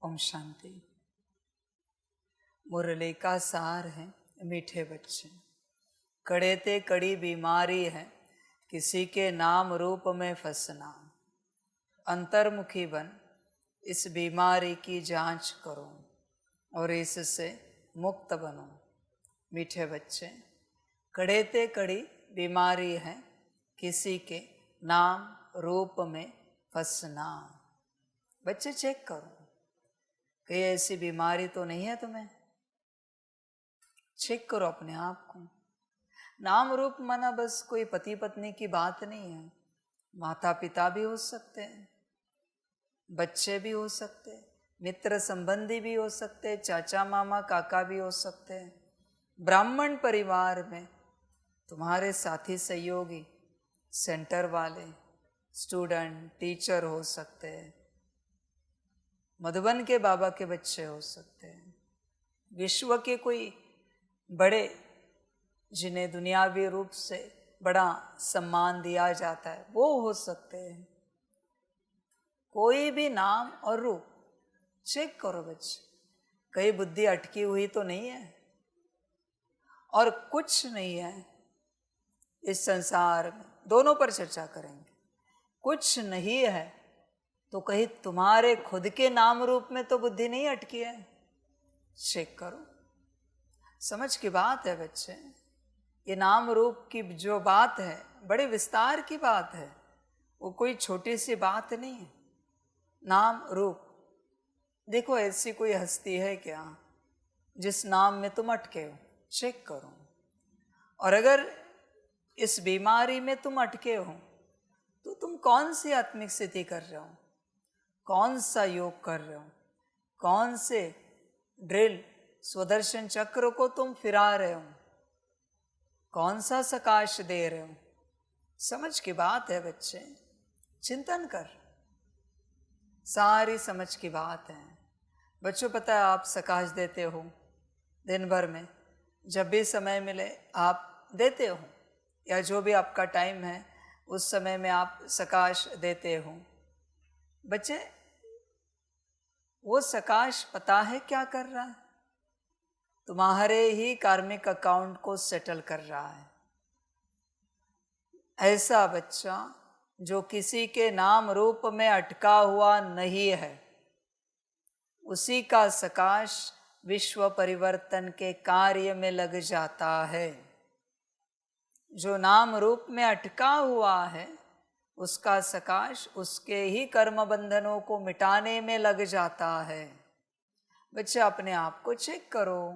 ओम शांति। मुरली का सार है मीठे बच्चे। कड़े ते कड़ी बीमारी है किसी के नाम रूप में फंसना। अंतर्मुखी बन इस बीमारी की जांच करो और इससे मुक्त बनो। मीठे बच्चे, कड़े ते कड़ी बीमारी है किसी के नाम रूप में फंसना। बच्चे चेक करो, कहीं ऐसी बीमारी तो नहीं है तुम्हें। चेक करो अपने आप को। नाम रूप माना बस कोई पति पत्नी की बात नहीं है। माता पिता भी हो सकते हैं, बच्चे भी हो सकते हैं, मित्र संबंधी भी हो सकते हैं, चाचा मामा काका भी हो सकते हैं। ब्राह्मण परिवार में तुम्हारे साथी सहयोगी, सेंटर वाले, स्टूडेंट, टीचर हो सकते हैं। मधुबन के बाबा के बच्चे हो सकते हैं। विश्व के कोई बड़े जिन्हें दुनियावी रूप से बड़ा सम्मान दिया जाता है वो हो सकते हैं। कोई भी नाम और रूप चेक करो बच्चे, कहीं बुद्धि अटकी हुई तो नहीं है। और कुछ नहीं है इस संसार में, दोनों पर चर्चा करेंगे। कुछ नहीं है तो कहीं तुम्हारे खुद के नाम रूप में तो बुद्धि नहीं अटकी है। चेक करो। समझ की बात है बच्चे, ये नाम रूप की जो बात है बड़े विस्तार की बात है, वो कोई छोटी सी बात नहीं है। नाम रूप देखो, ऐसी कोई हस्ती है क्या जिस नाम में तुम अटके हो? चेक करो। और अगर इस बीमारी में तुम अटके हो तो तुम कौन सी आत्मिक स्थिति कर रहे हो, कौन सा योग कर रहे हो, कौन से ड्रिल स्वदर्शन चक्र को तुम फिरा रहे हो, कौन सा सकाश दे रहे हो? समझ की बात है बच्चे, चिंतन कर। सारी समझ की बात है बच्चों। पता है आप सकाश देते हो दिन भर में, जब भी समय मिले आप देते हो, या जो भी आपका टाइम है उस समय में आप सकाश देते हो। बच्चे, वो सकाश पता है क्या कर रहा है? तुम्हारे ही कार्मिक अकाउंट को सेटल कर रहा है। ऐसा बच्चा जो किसी के नाम रूप में अटका हुआ नहीं है, उसी का सकाश विश्व परिवर्तन के कार्य में लग जाता है। जो नाम रूप में अटका हुआ है उसका सकाश उसके ही कर्म बंधनों को मिटाने में लग जाता है। बच्चे अपने आप को चेक करो,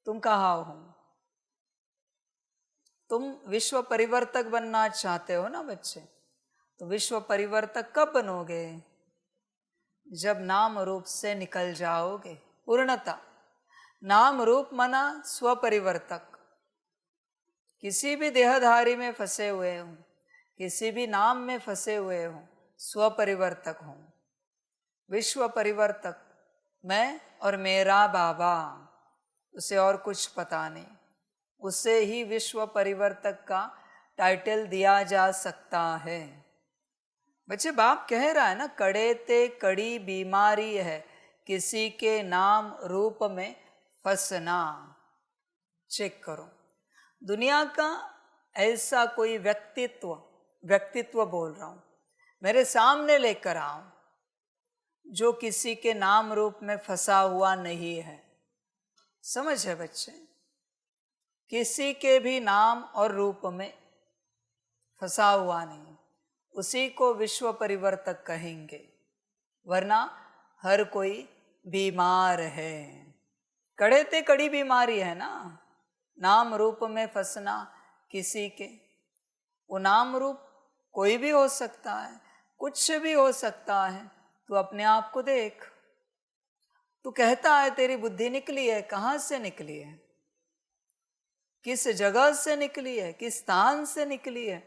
तुम कहाँ हो? तुम विश्व परिवर्तक बनना चाहते हो ना बच्चे? तो विश्व परिवर्तक कब बनोगे? जब नाम रूप से निकल जाओगे पूर्णता। नाम रूप मना स्वपरिवर्तक। किसी भी देहधारी में फंसे हुए हो, किसी भी नाम में फंसे हुए हो, स्वपरिवर्तक हो। विश्व परिवर्तक मैं और मेरा बाबा, उसे और कुछ पता नहीं। उसे ही विश्व परिवर्तक का टाइटल दिया जा सकता है। बच्चे, बाप कह रहा है ना, कड़े ते कड़ी बीमारी है किसी के नाम रूप में फंसना। चेक करो। दुनिया का ऐसा कोई व्यक्तित्व बोल रहा हूं, मेरे सामने लेकर आओ जो किसी के नाम रूप में फंसा हुआ नहीं है। समझ है बच्चे? किसी के भी नाम और रूप में फंसा हुआ नहीं, उसी को विश्व परिवर्तक कहेंगे। वरना हर कोई बीमार है। कड़े ते कड़ी बीमारी है ना, नाम रूप में फंसना किसी के। वो नाम रूप कोई भी हो सकता है, कुछ भी हो सकता है। तू अपने आप को देख। तू कहता है तेरी बुद्धि निकली है, कहाँ से निकली है? किस जगह से निकली है? किस स्थान से निकली है?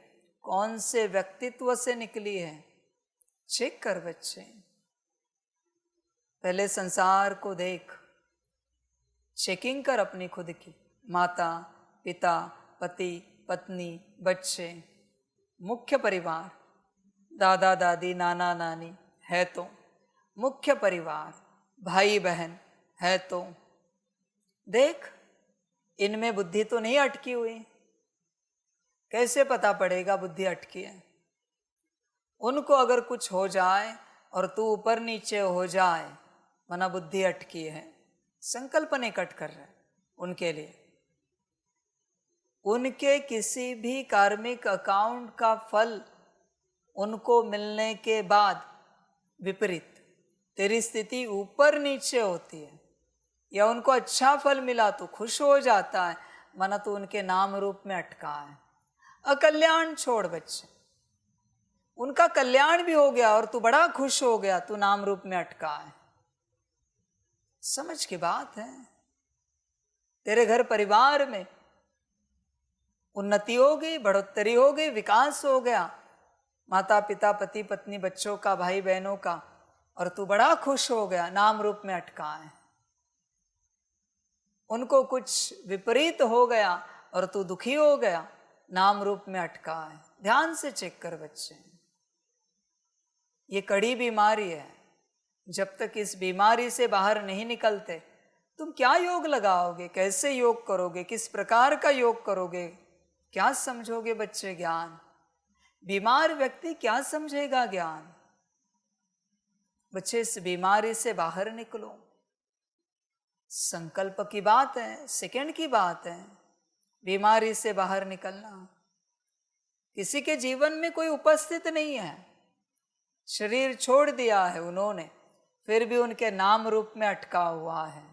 कौन से व्यक्तित्व से निकली है? चेक कर बच्चे। पहले संसार को देख, चेकिंग कर अपनी खुद की। माता पिता, पति पत्नी, बच्चे, मुख्य परिवार, दादा दादी, नाना नानी है तो मुख्य परिवार, भाई बहन है तो देख, इनमें बुद्धि तो नहीं अटकी हुई। कैसे पता पड़ेगा बुद्धि अटकी है? उनको अगर कुछ हो जाए और तू ऊपर नीचे हो जाए, मना बुद्धि अटकी है। संकल्प नहीं कट कर रहे उनके लिए। उनके किसी भी कार्मिक अकाउंट का फल उनको मिलने के बाद विपरीत तेरी स्थिति ऊपर नीचे होती है, या उनको अच्छा फल मिला तो खुश हो जाता है, मना तो उनके नाम रूप में अटका है। अकल्याण छोड़ बच्चे, उनका कल्याण भी हो गया और तू बड़ा खुश हो गया, तू नाम रूप में अटका है। समझ की बात है। तेरे घर परिवार में उन्नति हो गई, बढ़ोतरी हो गई, विकास हो गया, माता पिता पति पत्नी बच्चों का भाई बहनों का, और तू बड़ा खुश हो गया, नाम रूप में अटका है। उनको कुछ विपरीत हो गया और तू दुखी हो गया, नाम रूप में अटका है। ध्यान से चेक कर बच्चे, ये कड़ी बीमारी है। जब तक इस बीमारी से बाहर नहीं निकलते, तुम क्या योग लगाओगे, कैसे योग करोगे, किस प्रकार का योग करोगे, क्या समझोगे बच्चे ज्ञान? बीमार व्यक्ति क्या समझेगा ज्ञान? बच्चे इस बीमारी से बाहर निकलो। संकल्प की बात है, सेकंड की बात है बीमारी से बाहर निकलना। किसी के जीवन में कोई उपस्थित नहीं है, शरीर छोड़ दिया है उन्होंने, फिर भी उनके नाम रूप में अटका हुआ है।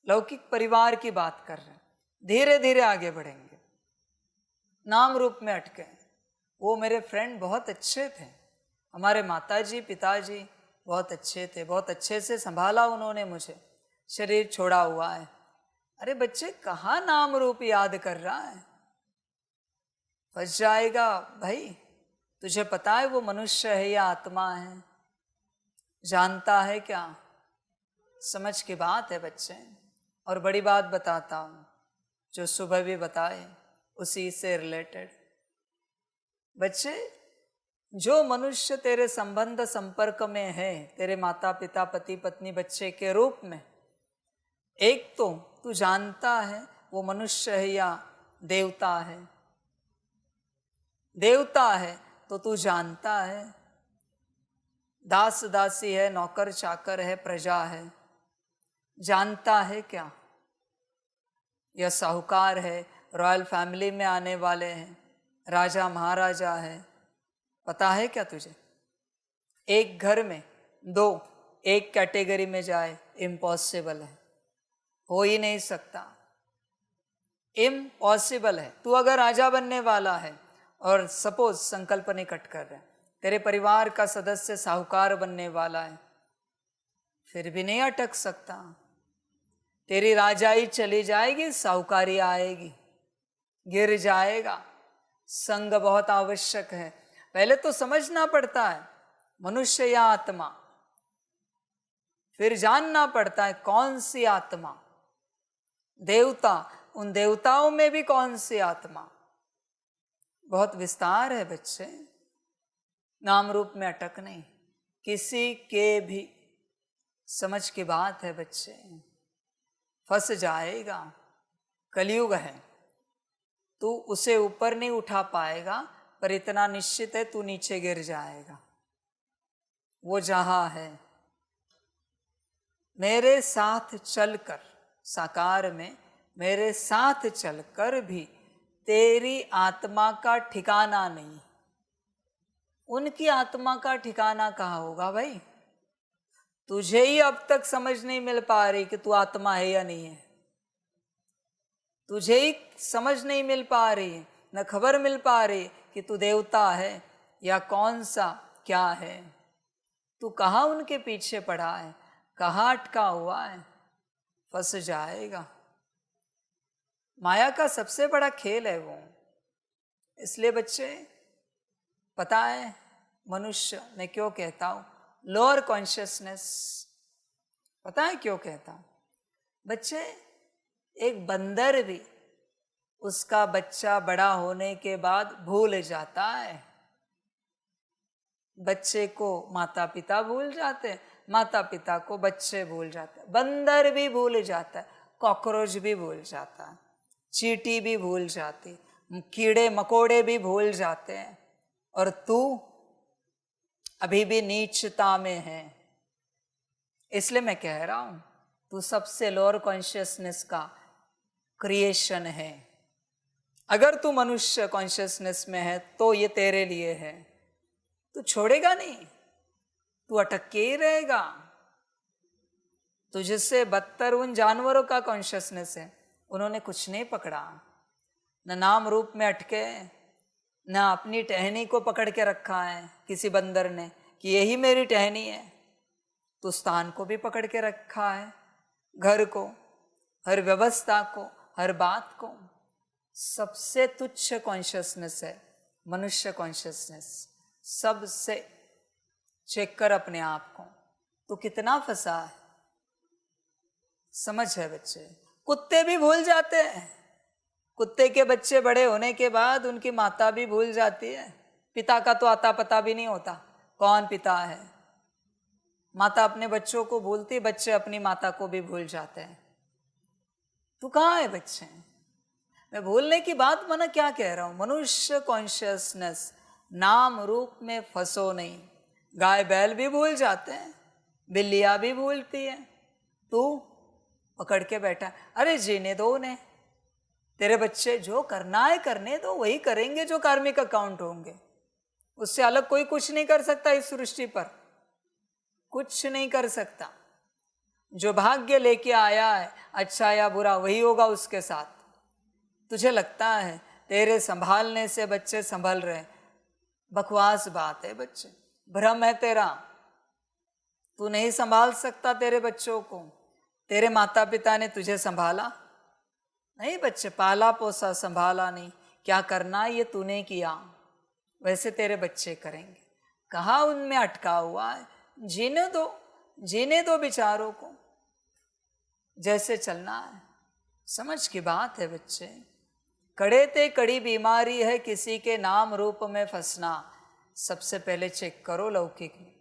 लौकिक परिवार की बात कर रहे हैं, धीरे धीरे आगे बढ़ेंगे। नाम रूप में अटके। वो मेरे फ्रेंड बहुत अच्छे थे, हमारे माताजी पिताजी बहुत अच्छे थे, बहुत अच्छे से संभाला उन्होंने मुझे, शरीर छोड़ा हुआ है। अरे बच्चे, कहाँ नाम रूप याद कर रहा है? फंस जाएगा भाई। तुझे पता है वो मनुष्य है या आत्मा है? जानता है क्या? समझ की बात है बच्चे। और बड़ी बात बताता हूँ, जो सुबह भी बताए उसी से रिलेटेड। बच्चे, जो मनुष्य तेरे संबंध संपर्क में है, तेरे माता पिता पति पत्नी बच्चे के रूप में, एक तो तू जानता है वो मनुष्य है या देवता है। देवता है तो तू जानता है, दास दासी है, नौकर चाकर है, प्रजा है, जानता है क्या? यह साहूकार है, रॉयल फैमिली में आने वाले हैं, राजा महाराजा है, पता है क्या तुझे? एक घर में दो एक कैटेगरी में जाए, इम्पॉसिबल है, हो ही नहीं सकता, इम्पॉसिबल है। तू अगर राजा बनने वाला है और सपोज संकल्प नहीं कट कर रहे, तेरे परिवार का सदस्य साहूकार बनने वाला है, फिर भी नहीं अटक सकता। तेरी राजाई चली जाएगी, साहूकारी आएगी, गिर जाएगा। संग बहुत आवश्यक है। पहले तो समझना पड़ता है मनुष्य या आत्मा, फिर जानना पड़ता है कौन सी आत्मा। देवता, उन देवताओं में भी कौन सी आत्मा? बहुत विस्तार है बच्चे। नाम रूप में अटक नहीं, किसी के भी। समझ की बात है बच्चे, फंस जाएगा। कलयुग है, तू उसे ऊपर नहीं उठा पाएगा, पर इतना निश्चित है तू नीचे गिर जाएगा। वो जहां है, मेरे साथ चलकर, साकार में मेरे साथ चलकर भी तेरी आत्मा का ठिकाना नहीं। उनकी आत्मा का ठिकाना कहाँ होगा भाई? तुझे ही अब तक समझ नहीं मिल पा रही कि तू आत्मा है या नहीं है। तुझे ही समझ नहीं मिल पा रही, न खबर मिल पा रही कि तू देवता है या कौन सा क्या है। तू कहाँ उनके पीछे पड़ा है, कहाँ अटका हुआ है, फंस जाएगा। माया का सबसे बड़ा खेल है वो। इसलिए बच्चे, पता है मनुष्य मैं क्यों कहता हूँ लोअर कॉन्शियसनेस? पता है क्यों कहता हूँ बच्चे? एक बंदर भी उसका बच्चा बड़ा होने के बाद भूल जाता है। बच्चे को माता पिता भूल जाते हैं, माता पिता को बच्चे भूल जाते हैं, बंदर भी भूल जाता है, कॉकरोच भी भूल जाता है, चींटी भी भूल जाती, कीड़े मकोड़े भी भूल जाते हैं, और तू अभी भी नीचता में है। इसलिए मैं कह रहा हूं, तू सबसे लोअर कॉन्शियसनेस का क्रिएशन है। अगर तू मनुष्य कॉन्शियसनेस में है तो ये तेरे लिए है, तू छोड़ेगा नहीं, तू अटक के ही रहेगा। तुझसे बदतर उन जानवरों का कॉन्शियसनेस है, उन्होंने कुछ नहीं पकड़ा, न नाम रूप में अटके, न अपनी टहनी को पकड़ के रखा है किसी बंदर ने कि यही मेरी टहनी है। तो स्थान को भी पकड़ के रखा है, घर को, हर व्यवस्था को, हर बात को। सबसे तुच्छ कॉन्शियसनेस है मनुष्य कॉन्शियसनेस। सबसे चेक कर अपने आप को, तो कितना फंसा है। समझ है बच्चे? कुत्ते भी भूल जाते हैं, कुत्ते के बच्चे बड़े होने के बाद उनकी माता भी भूल जाती है, पिता का तो आता पता भी नहीं होता कौन पिता है। माता अपने बच्चों को भूलती, बच्चे अपनी माता को भी भूल जाते हैं। तू कहाँ है बच्चे? मैं भूलने की बात माना क्या कह रहा हूं? मनुष्य कॉन्शियसनेस, नाम रूप में फंसो नहीं। गाय बैल भी भूल जाते हैं, बिल्लियां भी भूलती है, तू पकड़ के बैठा। अरे जीने दो उन्हें, तेरे बच्चे जो करना है करने दो, वही करेंगे जो कार्मिक अकाउंट होंगे। उससे अलग कोई कुछ नहीं कर सकता इस सृष्टि पर, कुछ नहीं कर सकता। जो भाग्य लेके आया है, अच्छा या बुरा, वही होगा उसके साथ। तुझे लगता है तेरे संभालने से बच्चे संभल रहे, बकवास बात है बच्चे, भ्रम है तेरा। तू नहीं संभाल सकता तेरे बच्चों को, तेरे माता पिता ने तुझे संभाला नहीं बच्चे, पाला पोसा, संभाला नहीं। क्या करना ये तूने किया, वैसे तेरे बच्चे करेंगे। कहाँ उनमें अटका हुआ है? जीने दो, जीने दो बेचारों को, जैसे चलना है। समझ की बात है बच्चे। कड़े ते कड़ी बीमारी है किसी के नाम रूप में फंसना। सबसे पहले चेक करो लौकिक में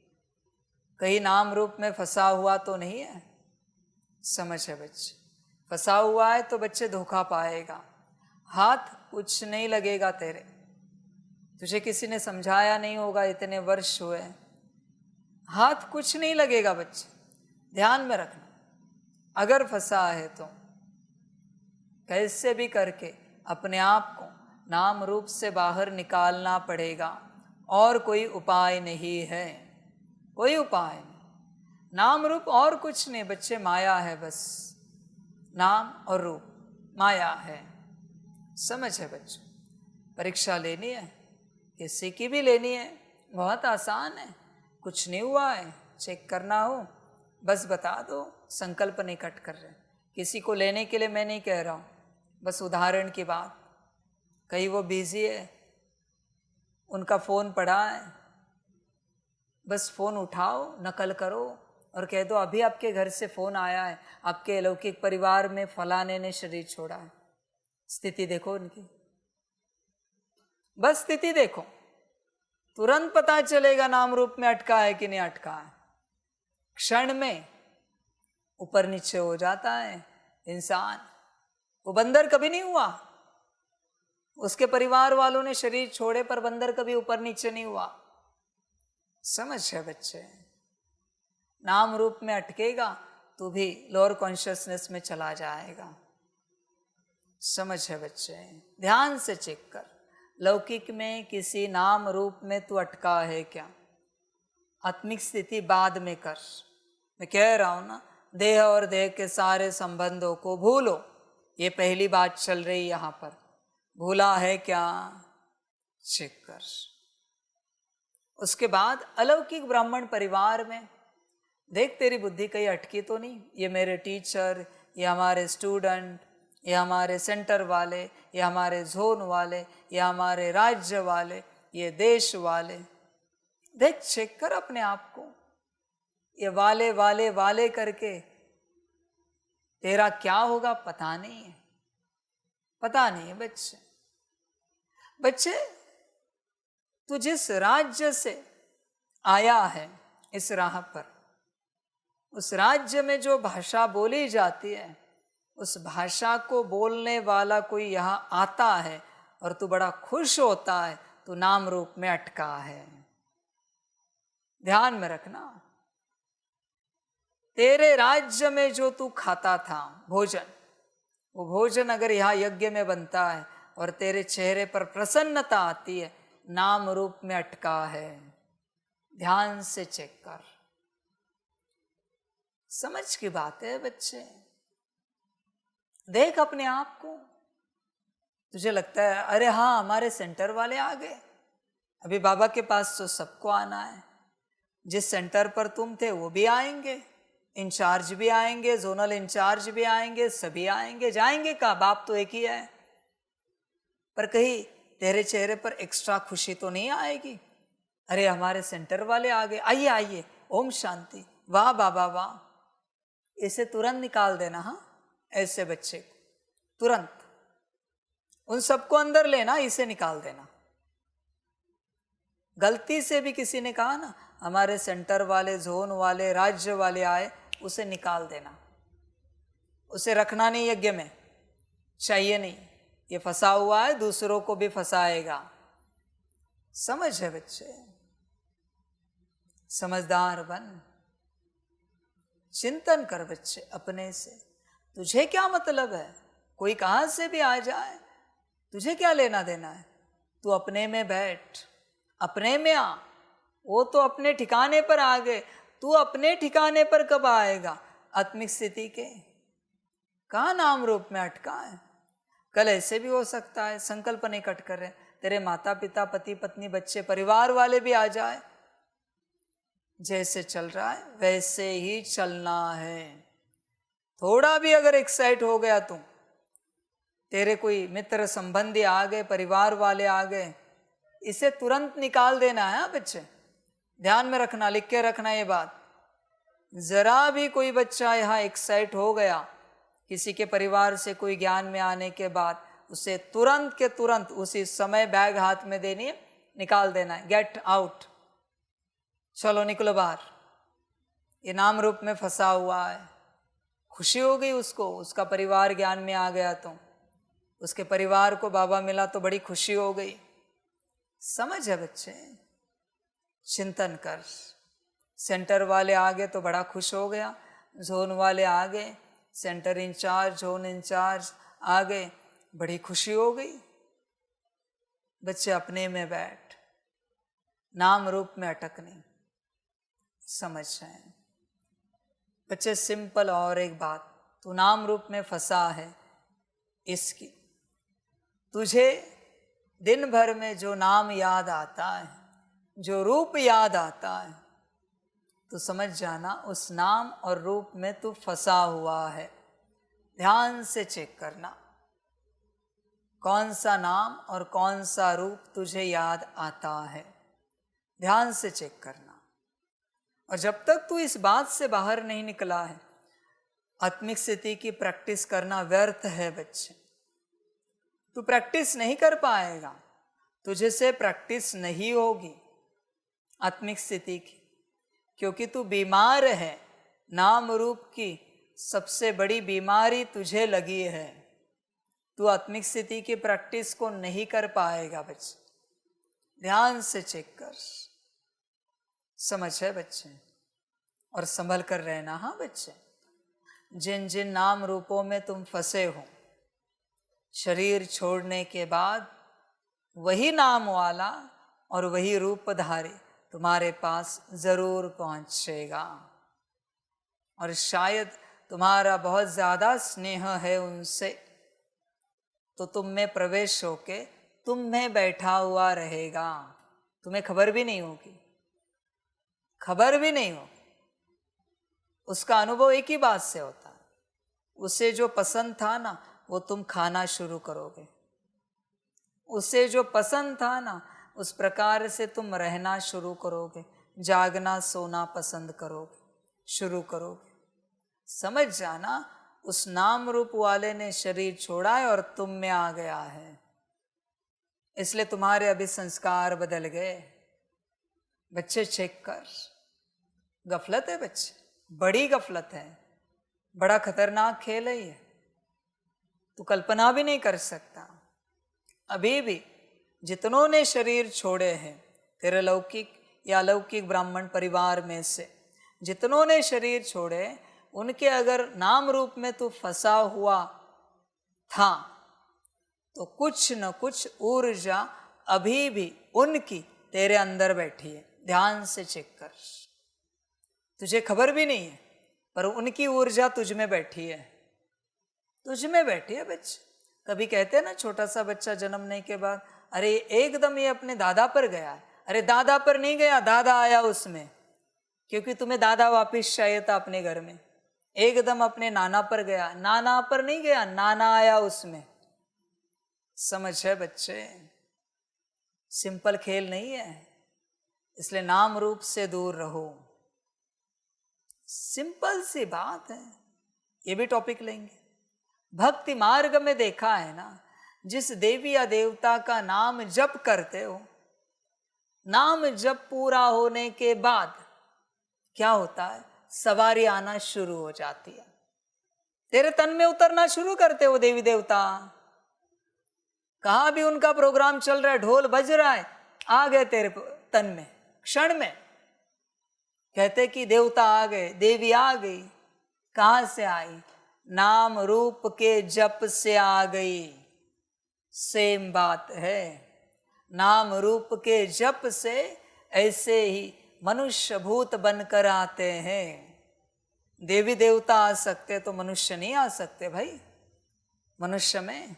कहीं नाम रूप में फंसा हुआ तो नहीं है। समझ है बच्चे? फंसा हुआ है तो बच्चे धोखा पाएगा, हाथ कुछ नहीं लगेगा तेरे। तुझे किसी ने समझाया नहीं होगा, इतने वर्ष हुए, हाथ कुछ नहीं लगेगा बच्चे, ध्यान में रखना। अगर फंसा है तो कैसे भी करके अपने आप को नाम रूप से बाहर निकालना पड़ेगा, और कोई उपाय नहीं है, कोई उपाय नहीं। नाम रूप और कुछ नहीं बच्चे, माया है बस, नाम और रूप माया है। समझ है बच्चों? परीक्षा लेनी है, किसी की भी लेनी है, बहुत आसान है, कुछ नहीं हुआ है, चेक करना हो बस बता दो, संकल्प नहीं कट कर रहे। किसी को लेने के लिए मैं नहीं कह रहा हूँ, बस उदाहरण की बात। कहीं वो बिजी है, उनका फ़ोन पड़ा है, बस फ़ोन उठाओ, नकल करो और कह दो अभी आपके घर से फ़ोन आया है, आपके अलौकिक परिवार में फलाने ने शरीर छोड़ा है। स्थिति देखो उनकी, बस स्थिति देखो, तुरंत पता चलेगा नाम रूप में अटका है कि नहीं अटका है। क्षण में ऊपर नीचे हो जाता है इंसान। वो बंदर कभी नहीं हुआ, उसके परिवार वालों ने शरीर छोड़े पर बंदर कभी ऊपर नीचे नहीं हुआ। समझ है बच्चे? नाम रूप में अटकेगा तो भी लोअर कॉन्शियसनेस में चला जाएगा। समझ है बच्चे? ध्यान से चेक कर, लौकिक में किसी नाम रूप में तू अटका है क्या? आत्मिक स्थिति बाद में कर। मैं कह रहा हूं ना, देह और देह के सारे संबंधों को भूलो, ये पहली बात चल रही यहां पर। भूला है क्या? चेक कर। उसके बाद अलौकिक ब्राह्मण परिवार में देख, तेरी बुद्धि कहीं अटकी तो नहीं। ये मेरे टीचर, ये हमारे स्टूडेंट, ये हमारे सेंटर वाले, ये हमारे जोन वाले, ये हमारे राज्य वाले, ये देश वाले, देख चेक कर अपने आप को। ये वाले वाले वाले करके तेरा क्या होगा पता नहीं है, पता नहीं है बच्चे। बच्चे, तू जिस राज्य से आया है इस राह पर, उस राज्य में जो भाषा बोली जाती है, उस भाषा को बोलने वाला कोई यहाँ आता है और तू बड़ा खुश होता है, तू नाम रूप में अटका है। ध्यान में रखना, तेरे राज्य में जो तू खाता था भोजन, वो भोजन अगर यहाँ यज्ञ में बनता है और तेरे चेहरे पर प्रसन्नता आती है, नाम रूप में अटका है। ध्यान से चेक कर। समझ की बात है बच्चे, देख अपने आप को। तुझे लगता है अरे हाँ हमारे सेंटर वाले आ गए, अभी बाबा के पास तो सबको आना है, जिस सेंटर पर तुम थे वो भी आएंगे, इंचार्ज भी आएंगे, जोनल इंचार्ज भी आएंगे, सभी आएंगे, जाएंगे कहाँ, बाप तो एक ही है। पर कहीं तेरे चेहरे पर एक्स्ट्रा खुशी तो नहीं आएगी, अरे हमारे सेंटर वाले आ गए, आइए आइए, ओम शांति, वाह बाबा वाह। इसे तुरंत निकाल देना। हाँ, ऐसे बच्चे को तुरंत उन सबको अंदर लेना, इसे निकाल देना। गलती से भी किसी ने कहा ना हमारे सेंटर वाले, जोन वाले, राज्य वाले आए, उसे निकाल देना, उसे रखना नहीं यज्ञ में, चाहिए नहीं, ये फंसा हुआ है, दूसरों को भी फंसाएगा। समझ है बच्चे, समझदार बन, चिंतन कर बच्चे अपने से। तुझे क्या मतलब है, कोई कहाँ से भी आ जाए, तुझे क्या लेना देना है। तू अपने में बैठ, अपने में आ, वो तो अपने ठिकाने पर आ गए, तू अपने ठिकाने पर कब आएगा। आत्मिक स्थिति के कहाँ नाम रूप में अटका है। कल ऐसे भी हो सकता है, संकल्प नहीं कट कर रहे, तेरे माता पिता, पति पत्नी, बच्चे, परिवार वाले भी आ जाए, जैसे चल रहा है वैसे ही चलना है। थोड़ा भी अगर एक्साइट हो गया तू, तेरे कोई मित्र संबंधी आ गए, परिवार वाले आ गए, इसे तुरंत निकाल देना है बच्चे। ध्यान में रखना, लिख के रखना ये बात। जरा भी कोई बच्चा यहाँ एक्साइट हो गया किसी के परिवार से कोई ज्ञान में आने के बाद, उसे तुरंत के तुरंत उसी समय बैग हाथ में देनी है, निकाल देना है, गेट आउट, चलो निकलो बाहर। ये नाम रूप में फंसा हुआ है। खुशी हो गई उसको, उसका परिवार ज्ञान में आ गया, तो उसके परिवार को बाबा मिला तो बड़ी खुशी हो गई। समझ है बच्चे, चिंतन कर। सेंटर वाले आ गए तो बड़ा खुश हो गया, जोन वाले आ गए, सेंटर इंचार्ज, जोन इंचार्ज आ गए, बड़ी खुशी हो गई। बच्चे अपने में बैठ, नाम रूप में अटकने। समझ रहे हैं बच्चे, सिंपल। और एक बात, तू नाम रूप में फंसा है इसकी, तुझे दिन भर में जो नाम याद आता है, जो रूप याद आता है, तो समझ जाना उस नाम और रूप में तू फंसा हुआ है। ध्यान से चेक करना कौन सा नाम और कौन सा रूप तुझे याद आता है, ध्यान से चेक करना। और जब तक तू इस बात से बाहर नहीं निकला है, आत्मिक स्थिति की प्रैक्टिस करना व्यर्थ है बच्चे। तू प्रैक्टिस नहीं कर पाएगा, तुझे से प्रैक्टिस नहीं होगी आत्मिक स्थिति की, क्योंकि तू बीमार है। नाम रूप की सबसे बड़ी बीमारी तुझे लगी है। तू आत्मिक स्थिति की प्रैक्टिस को नहीं कर पाएगा बच्चे। ध्यान से चेक कर। समझ है बच्चे, और संभल कर रहना। हाँ बच्चे, जिन जिन नाम रूपों में तुम फंसे हो, शरीर छोड़ने के बाद वही नाम वाला और वही रूपधारी तुम्हारे पास जरूर पहुंचेगा। और शायद तुम्हारा बहुत ज़्यादा स्नेह है उनसे, तो तुम में प्रवेश होके तुम में बैठा हुआ रहेगा, तुम्हें खबर भी नहीं होगी, खबर भी नहीं हो। उसका अनुभव एक ही बात से होता है, उसे जो पसंद था ना वो तुम खाना शुरू करोगे, उसे जो पसंद था ना उस प्रकार से तुम रहना शुरू करोगे, जागना सोना पसंद करोगे, शुरू करोगे। समझ जाना, उस नाम रूप वाले ने शरीर छोड़ा है और तुम में आ गया है, इसलिए तुम्हारे अभी संस्कार बदल गए। बच्चे चेक कर, गफलत है बच्चे, बड़ी गफलत है, बड़ा खतरनाक खेल है ये, तू कल्पना भी नहीं कर सकता। अभी भी जितनों ने शरीर छोड़े हैं तेरे लौकिक या अलौकिक ब्राह्मण परिवार में से, जितनों ने शरीर छोड़े, उनके अगर नाम रूप में तू फंसा हुआ था तो कुछ न कुछ ऊर्जा अभी भी उनकी तेरे अंदर बैठी है। ध्यान से चेक कर, तुझे खबर भी नहीं है पर उनकी ऊर्जा तुझ में बैठी है, तुझ में बैठी है बच्चे। कभी कहते हैं ना, छोटा सा बच्चा जन्मने के बाद, अरे एकदम ये अपने दादा पर गया है। अरे दादा पर नहीं गया, दादा आया उसमें, क्योंकि तुम्हें दादा वापिस चाहिए था अपने घर में। एकदम अपने नाना पर गया, नाना पर नहीं गया, नाना आया उसमें। समझ है बच्चे, सिंपल खेल नहीं है, इसलिए नाम रूप से दूर रहो। सिंपल सी बात है, ये भी टॉपिक लेंगे। भक्ति मार्ग में देखा है ना, जिस देवी या देवता का नाम जप करते हो, नाम जप पूरा होने के बाद क्या होता है, सवारी आना शुरू हो जाती है, तेरे तन में उतरना शुरू करते हो देवी देवता। कहाँ भी उनका प्रोग्राम चल रहा है, ढोल बज रहा है, आ गए तेरे तन में क्षण में। कहते कि देवता आ गए, देवी आ गई। कहाँ से आई? नाम रूप के जप से आ गई। सेम बात है, नाम रूप के जप से ऐसे ही मनुष्य भूत बनकर आते हैं। देवी देवता आ सकते तो मनुष्य नहीं आ सकते भाई। मनुष्य में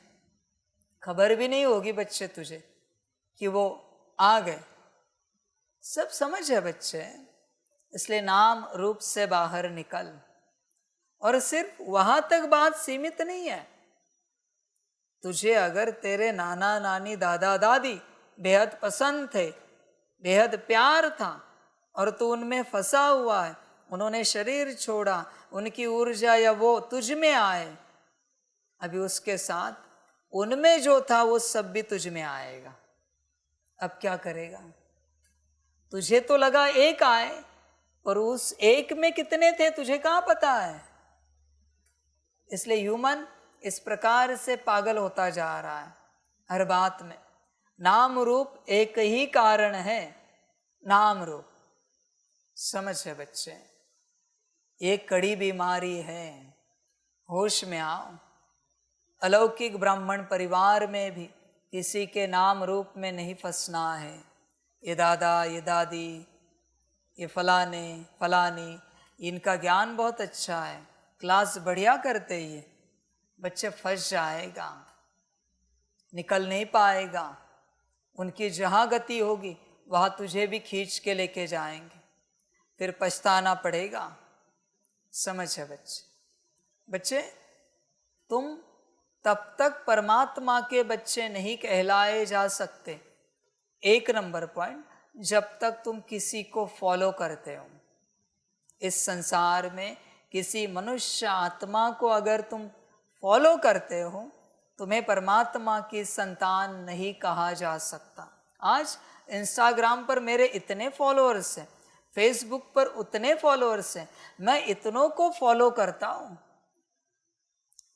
खबर भी नहीं होगी बच्चे तुझे कि वो आ गए, सब समझ है बच्चे। इसलिए नाम रूप से बाहर निकल। और सिर्फ वहां तक बात सीमित नहीं है, तुझे अगर तेरे नाना नानी दादा दादी बेहद पसंद थे, बेहद प्यार था, और तू उनमें फंसा हुआ है, उन्होंने शरीर छोड़ा, उनकी ऊर्जा या वो तुझ में आए, अभी उसके साथ उनमें जो था वो सब भी तुझ में आएगा। अब क्या करेगा? तुझे तो लगा एक आए, पर उस एक में कितने थे तुझे कहाँ पता है। इसलिए ह्यूमन इस प्रकार से पागल होता जा रहा है हर बात में। नाम रूप एक ही कारण है, नाम रूप। समझ है बच्चे, ये कड़ी बीमारी है, होश में आओ। अलौकिक ब्राह्मण परिवार में भी किसी के नाम रूप में नहीं फंसना है। ये दादा, ये दादी, ये फलाने फलानी, इनका ज्ञान बहुत अच्छा है, क्लास बढ़िया करते ही, बच्चे फंस जाएगा, निकल नहीं पाएगा। उनकी जहाँ गति होगी वहाँ तुझे भी खींच के लेके जाएंगे, फिर पछताना पड़ेगा। समझ है बच्चे? बच्चे तुम तब तक परमात्मा के बच्चे नहीं कहलाए जा सकते, एक नंबर पॉइंट, जब तक तुम किसी को फॉलो करते हो। इस संसार में किसी मनुष्य आत्मा को अगर तुम फॉलो करते हो, तुम्हें परमात्मा की संतान नहीं कहा जा सकता। आज इंस्टाग्राम पर मेरे इतने फॉलोअर्स हैं, फेसबुक पर उतने फॉलोअर्स हैं, मैं इतनों को फॉलो करता हूँ।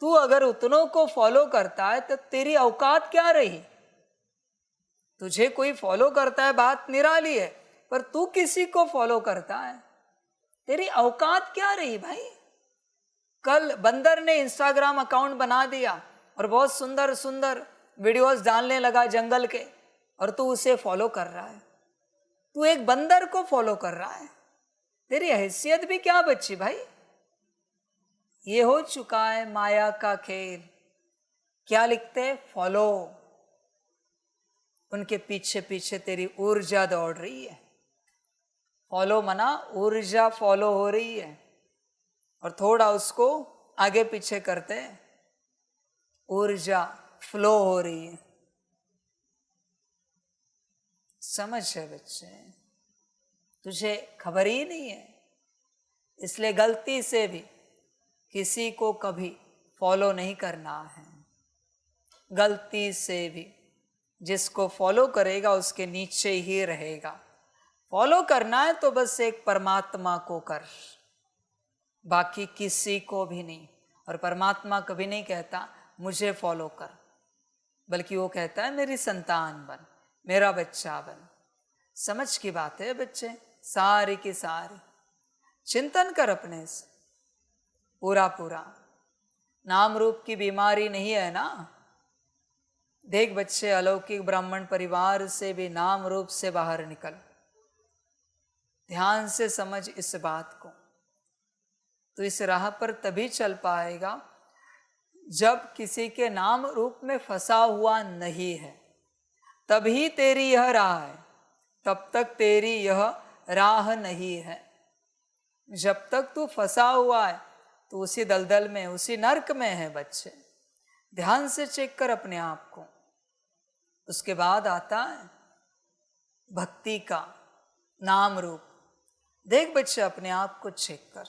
तू अगर उतनों को फॉलो करता है तो तेरी औकात क्या रही? तुझे कोई फॉलो करता है बात निराली है, पर तू किसी को फॉलो करता है, तेरी औकात क्या रही भाई? कल बंदर ने इंस्टाग्राम अकाउंट बना दिया और बहुत सुंदर सुंदर वीडियोस डालने लगा जंगल के, और तू उसे फॉलो कर रहा है। तू एक बंदर को फॉलो कर रहा है, तेरी हैसियत भी क्या बची भाई? ये हो चुका है माया का खेल। क्या लिखते? फॉलो। उनके पीछे पीछे तेरी ऊर्जा दौड़ रही है। फॉलो मना ऊर्जा फॉलो हो रही है, और थोड़ा उसको आगे पीछे करते हैं, ऊर्जा फ्लो हो रही है। समझ है बच्चे? तुझे खबर ही नहीं है, इसलिए गलती से भी किसी को कभी फॉलो नहीं करना है। गलती से भी जिसको फॉलो करेगा उसके नीचे ही रहेगा। फॉलो करना है तो बस एक परमात्मा को कर, बाकी किसी को भी नहीं। और परमात्मा कभी नहीं कहता मुझे फॉलो कर, बल्कि वो कहता है मेरी संतान बन, मेरा बच्चा बन। समझ की बात है बच्चे, सारी की सारी चिंतन कर अपने से पूरा पूरा। नाम रूप की बीमारी नहीं है ना। देख बच्चे, अलौकिक ब्राह्मण परिवार से भी नाम रूप से बाहर निकल। ध्यान से समझ इस बात को। तो इस राह पर तभी चल पाएगा जब किसी के नाम रूप में फंसा हुआ नहीं है, तभी तेरी यह राह है। तब तक तेरी यह राह नहीं है। जब तक तू फंसा हुआ है तो उसी दलदल में, उसी नर्क में है बच्चे। ध्यान से चेक कर अपने आप को। उसके बाद आता है भक्ति का नाम रूप। देख बच्चे, अपने आप को चेक कर।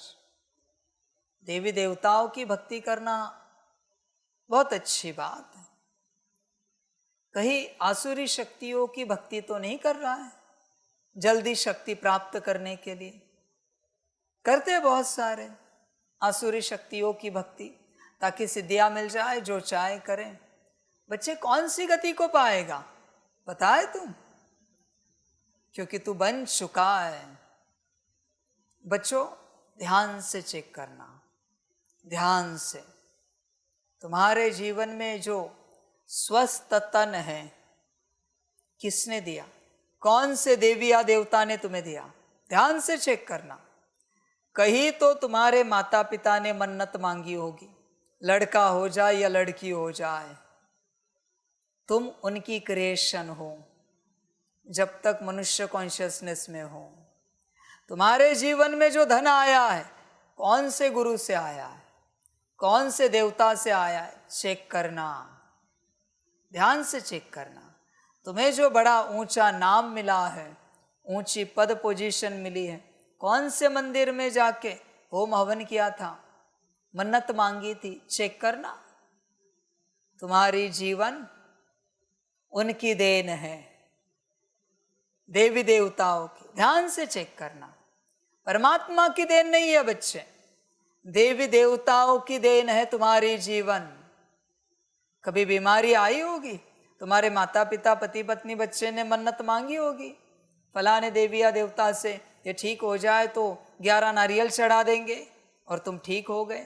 देवी देवताओं की भक्ति करना बहुत अच्छी बात है। कहीं आसुरी शक्तियों की भक्ति तो नहीं कर रहा है जल्दी शक्ति प्राप्त करने के लिए? करते बहुत सारे आसुरी शक्तियों की भक्ति ताकि सिद्धियां मिल जाए, जो चाहे करें। बच्चे, कौन सी गति को पाएगा पता है तुम? क्योंकि तू बन चुका है। बच्चों, ध्यान से चेक करना, ध्यान से। तुम्हारे जीवन में जो स्वस्थ तन है किसने दिया? कौन से देवी या देवता ने तुम्हें दिया? ध्यान से चेक करना। कहीं तो तुम्हारे माता पिता ने मन्नत मांगी होगी, लड़का हो जाए या लड़की हो जाए। तुम उनकी क्रिएशन हो जब तक मनुष्य कॉन्शियसनेस में हो। तुम्हारे जीवन में जो धन आया है, कौन से गुरु से आया है, कौन से देवता से आया है? चेक करना, ध्यान से चेक करना। तुम्हें जो बड़ा ऊंचा नाम मिला है, ऊंची पद पोजीशन मिली है, कौन से मंदिर में जाके होम हवन किया था, मन्नत मांगी थी? चेक करना। तुम्हारी जीवन उनकी देन है, देवी देवताओं की। ध्यान से चेक करना। परमात्मा की देन नहीं है बच्चे, देवी देवताओं की देन है तुम्हारी जीवन। कभी बीमारी आई होगी, तुम्हारे माता पिता, पति पत्नी, बच्चे ने मन्नत मांगी होगी फलाने देवी या देवता से, ये ठीक हो जाए तो 11 नारियल चढ़ा देंगे, और तुम ठीक हो गए।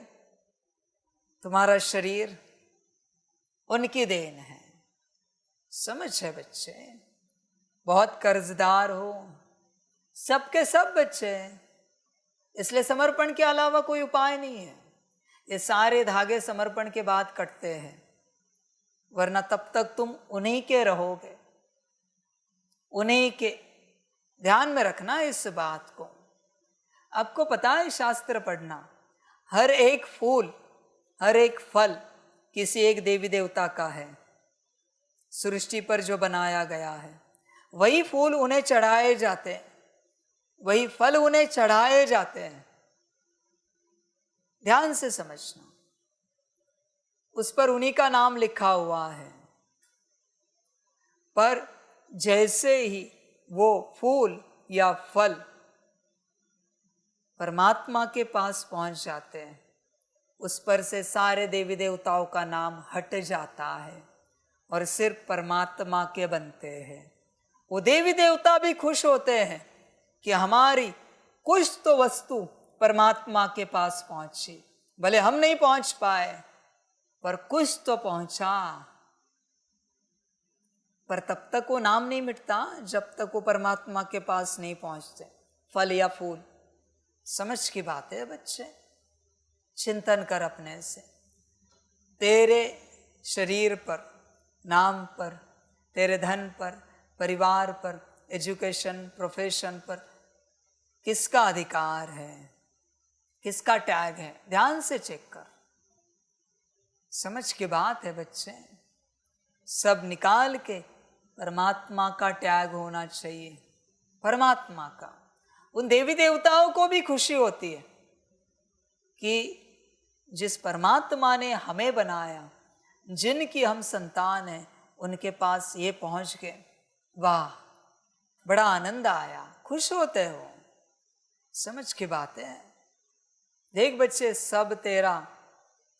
तुम्हारा शरीर उनकी देन है। समझ है बच्चे? बहुत कर्जदार हो सबके सब बच्चे, इसलिए समर्पण के अलावा कोई उपाय नहीं है। ये सारे धागे समर्पण के बाद कटते हैं, वरना तब तक तुम उन्हीं के रहोगे, उन्हीं के। ध्यान में रखना इस बात को। आपको पता है शास्त्र पढ़ना, हर एक फूल, हर एक फल किसी एक देवी देवता का है। सृष्टि पर जो बनाया गया है वही फूल उन्हें चढ़ाए जाते हैं, वही फल उन्हें चढ़ाए जाते हैं। ध्यान से समझना, उस पर उन्हीं का नाम लिखा हुआ है। पर जैसे ही वो फूल या फल परमात्मा के पास पहुंच जाते हैं, उस पर से सारे देवी देवताओं का नाम हट जाता है और सिर्फ परमात्मा के बनते हैं। वो देवी देवता भी खुश होते हैं कि हमारी कुछ तो वस्तु परमात्मा के पास पहुंची। भले हम नहीं पहुंच पाए, पर कुछ तो पहुंचा। पर तब तक वो नाम नहीं मिटता जब तक वो परमात्मा के पास नहीं पहुंचते, फल या फूल। समझ की बात है बच्चे? चिंतन कर अपने से। तेरे शरीर पर, नाम पर, तेरे धन पर, परिवार पर, एजुकेशन, प्रोफेशन पर किसका अधिकार है, किसका टैग है? ध्यान से चेक कर। समझ की बात है बच्चे? सब निकाल के परमात्मा का टैग होना चाहिए, परमात्मा का। उन देवी देवताओं को भी खुशी होती है कि जिस परमात्मा ने हमें बनाया, जिनकी हम संतान हैं, उनके पास ये पहुंच गए। वाह, बड़ा आनंद आया, खुश होते हो। समझ की बात है। देख बच्चे, सब तेरा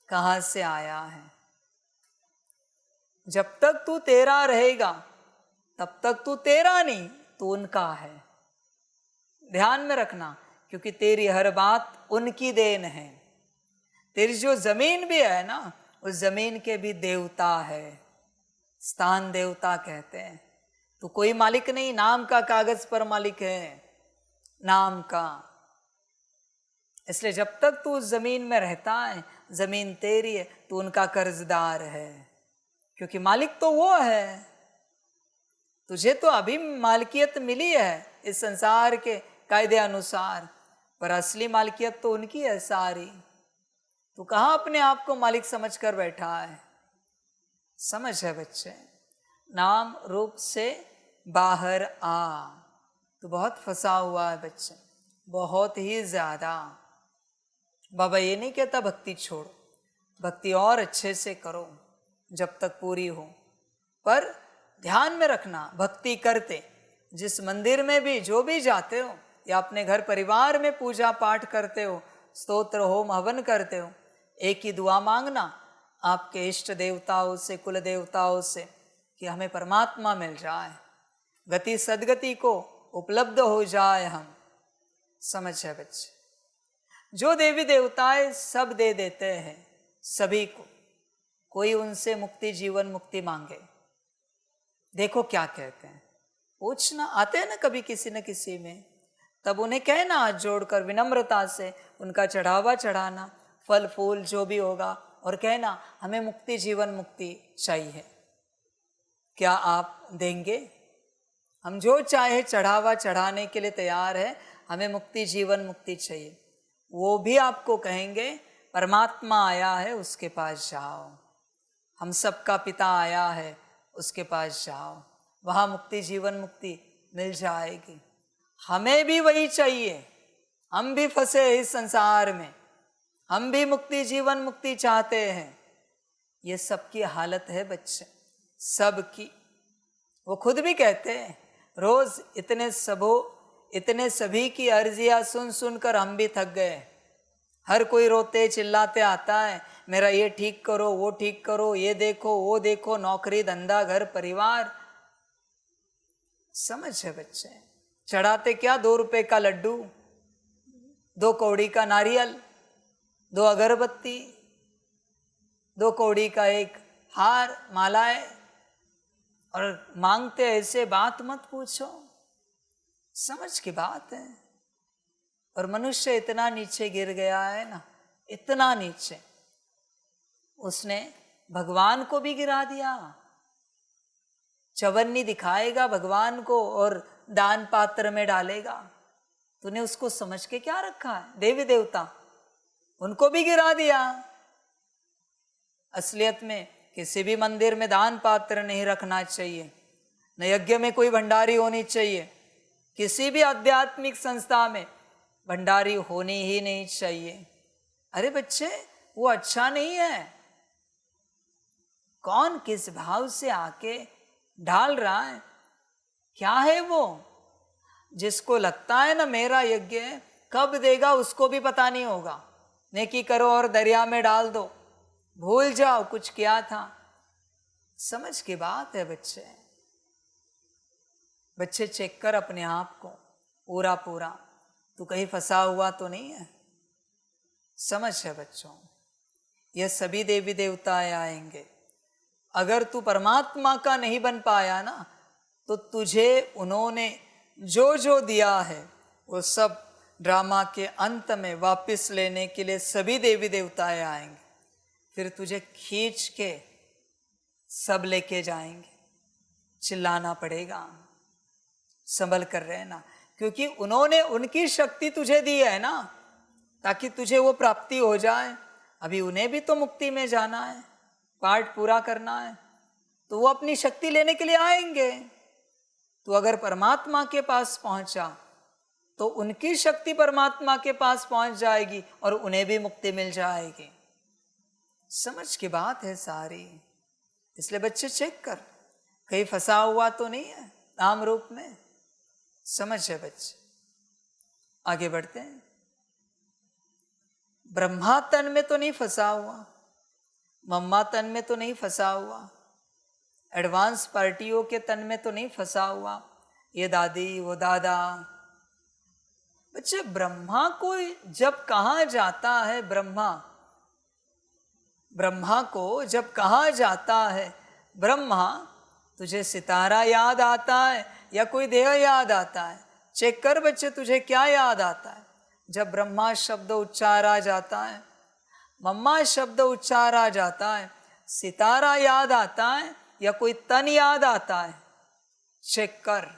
कहाँ से आया है। जब तक तू तेरा रहेगा तब तक तू तेरा नहीं, तू उनका है। ध्यान में रखना, क्योंकि तेरी हर बात उनकी देन है। तेरी जो जमीन भी है ना, उस जमीन के भी देवता है, स्थान देवता कहते हैं। तो कोई मालिक नहीं, नाम का कागज पर मालिक है, नाम का। इसलिए जब तक तू उस जमीन में रहता है, जमीन तेरी है, तू उनका कर्जदार है, क्योंकि मालिक तो वो है। तुझे तो अभी मालिकियत मिली है इस संसार के कायदे अनुसार, पर असली मालिकियत तो उनकी है सारी। तू कहाँ अपने आप को मालिक समझ कर बैठा है। समझ है बच्चे, नाम रूप से बाहर आ। तू बहुत फंसा हुआ है बच्चे, बहुत ही ज्यादा। बाबा ये नहीं कहता भक्ति छोड़ो, भक्ति और अच्छे से करो जब तक पूरी हो। पर ध्यान में रखना, भक्ति करते जिस मंदिर में भी जो भी जाते हो, या अपने घर परिवार में पूजा पाठ करते हो, स्तोत्र होम हवन करते हो, एक ही दुआ मांगना आपके इष्ट देवताओं से, कुल देवताओं से, कि हमें परमात्मा मिल जाए, गति सदगति को उपलब्ध हो जाए हम। समझ है बच्चे, जो देवी देवताएं सब दे देते हैं सभी को, कोई उनसे मुक्ति, जीवन मुक्ति मांगे, देखो क्या कहते हैं। पूछना आते हैं ना कभी किसी न किसी में, तब उन्हें कहना हाथ जोड़कर विनम्रता से, उनका चढ़ावा चढ़ाना, फल फूल जो भी होगा, और कहना हमें मुक्ति, जीवन मुक्ति चाहिए, क्या आप देंगे? हम जो चाहे चढ़ावा चढ़ाने के लिए तैयार है, हमें मुक्ति, जीवन मुक्ति चाहिए। वो भी आपको कहेंगे परमात्मा आया है, उसके पास जाओ, हम सबका पिता आया है, उसके पास जाओ, वहाँ मुक्ति, जीवन मुक्ति मिल जाएगी। हमें भी वही चाहिए, हम भी फंसे इस संसार में, हम भी मुक्ति, जीवन मुक्ति चाहते हैं। ये सबकी हालत है बच्चे, सबकी। वो खुद भी कहते हैं, रोज इतने सभी की अर्जियां सुन सुनकर हम भी थक गए। हर कोई रोते चिल्लाते आता है, मेरा ये ठीक करो, वो ठीक करो, ये देखो, वो देखो, नौकरी धंधा घर परिवार। समझ है बच्चे, चढ़ाते क्या 2 रुपए का लड्डू, 2 कौड़ी का नारियल, 2 अगरबत्ती, 2 कौड़ी का एक हार, मालाएं, और मांगते ऐसे, बात मत पूछो। समझ की बात है। और मनुष्य इतना नीचे गिर गया है ना, इतना नीचे, उसने भगवान को भी गिरा दिया। चवन्नी दिखाएगा भगवान को और दान पात्र में डालेगा। तूने उसको समझ के क्या रखा है? देवी देवता, उनको भी गिरा दिया। असलियत में किसी भी मंदिर में दान पात्र नहीं रखना चाहिए, न यज्ञ में कोई भंडारी होनी चाहिए, किसी भी आध्यात्मिक संस्था में भंडारी होनी ही नहीं चाहिए। अरे बच्चे, वो अच्छा नहीं है। कौन किस भाव से आके ढाल रहा है, क्या है वो? जिसको लगता है ना मेरा यज्ञ कब देगा उसको भी पता नहीं होगा। नेकी करो और दरिया में डाल दो, भूल जाओ कुछ किया था। समझ की बात है बच्चे। बच्चे चेक कर अपने आप को पूरा पूरा, तू कहीं फंसा हुआ तो नहीं है। समझ है बच्चों, ये सभी देवी देवताएं आएंगे। अगर तू परमात्मा का नहीं बन पाया ना, तो तुझे उन्होंने जो जो दिया है वो सब ड्रामा के अंत में वापस लेने के लिए सभी देवी देवताएं आएंगे। फिर तुझे खींच के सब लेके जाएंगे। चिल्लाना पड़ेगा, संभल कर रहना, क्योंकि उन्होंने उनकी शक्ति तुझे दी है ना, ताकि तुझे वो प्राप्ति हो जाए। अभी उन्हें भी तो मुक्ति में जाना है, पाठ पूरा करना है, तो वो अपनी शक्ति लेने के लिए आएंगे। तो अगर परमात्मा के पास पहुंचा तो उनकी शक्ति परमात्मा के पास पहुंच जाएगी और उन्हें भी मुक्ति मिल जाएगी। समझ की बात है सारी। इसलिए बच्चे चेक कर, कहीं फंसा हुआ तो नहीं है नाम रूप में। समझ है बच्चे? आगे बढ़ते हैं। ब्रह्मा तन में तो नहीं फंसा हुआ, मम्मा तन में तो नहीं फंसा हुआ, एडवांस पार्टियों के तन में तो नहीं फंसा हुआ, ये दादी वो दादा। बच्चे ब्रह्मा को जब कहा जाता है, ब्रह्मा को जब कहा जाता है ब्रह्मा, तुझे सितारा याद आता है या कोई देह याद आता है? चेक कर बच्चे, तुझे क्या याद आता है जब ब्रह्मा शब्द उच्चारा जाता है, मम्मा शब्द उच्चारा जाता है? सितारा याद आता है या कोई तन याद आता है? चेक कर,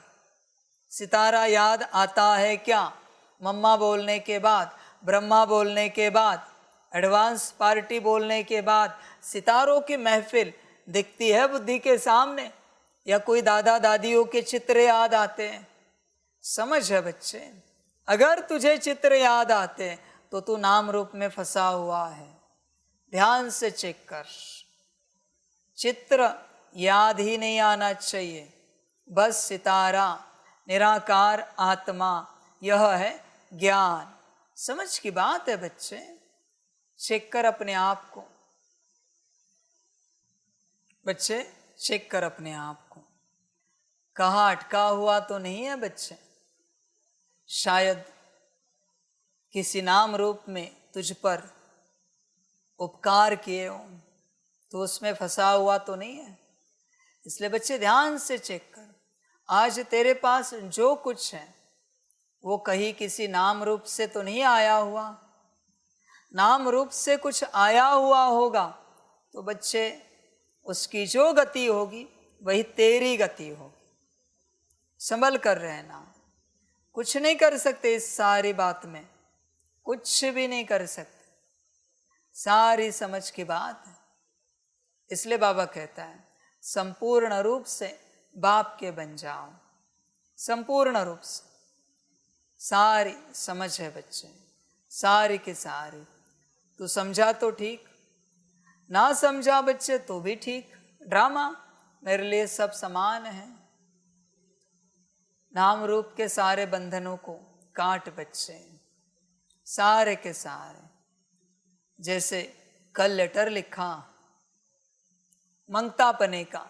सितारा याद आता है क्या? मम्मा बोलने के बाद, ब्रह्मा बोलने के बाद, एडवांस पार्टी बोलने के बाद सितारों की महफिल दिखती है बुद्धि के सामने, या कोई दादा दादियों के चित्र याद आते हैं? समझ है बच्चे? अगर तुझे चित्र याद आते तो तू नाम रूप में फंसा हुआ है। ध्यान से चेक कर, चित्र याद ही नहीं आना चाहिए, बस सितारा, निराकार आत्मा, यह है ज्ञान। समझ की बात है बच्चे? चेक कर अपने आप को बच्चे, चेक कर अपने आप को, कहाँ अटका हुआ तो नहीं है बच्चे? शायद किसी नाम रूप में तुझ पर उपकार किए हो तो उसमें फंसा हुआ तो नहीं है? इसलिए बच्चे ध्यान से चेक कर, आज तेरे पास जो कुछ है वो कहीं किसी नाम रूप से तो नहीं आया हुआ। नाम रूप से कुछ आया हुआ होगा तो बच्चे उसकी जो गति होगी वही तेरी गति होगी। संभल कर रहना, कुछ नहीं कर सकते इस सारी बात में, कुछ भी नहीं कर सकते, सारी समझ की बात है। इसलिए बाबा कहता है संपूर्ण रूप से बाप के बन जाओ, संपूर्ण रूप से। सारी समझ है बच्चे, सारी की सारी। तू समझा तो ठीक, ना समझा बच्चे तो भी ठीक, ड्रामा मेरे लिए सब समान है। नाम रूप के सारे बंधनों को काट बच्चे, सारे के सारे। जैसे कल लेटर लिखा मंगता पने का,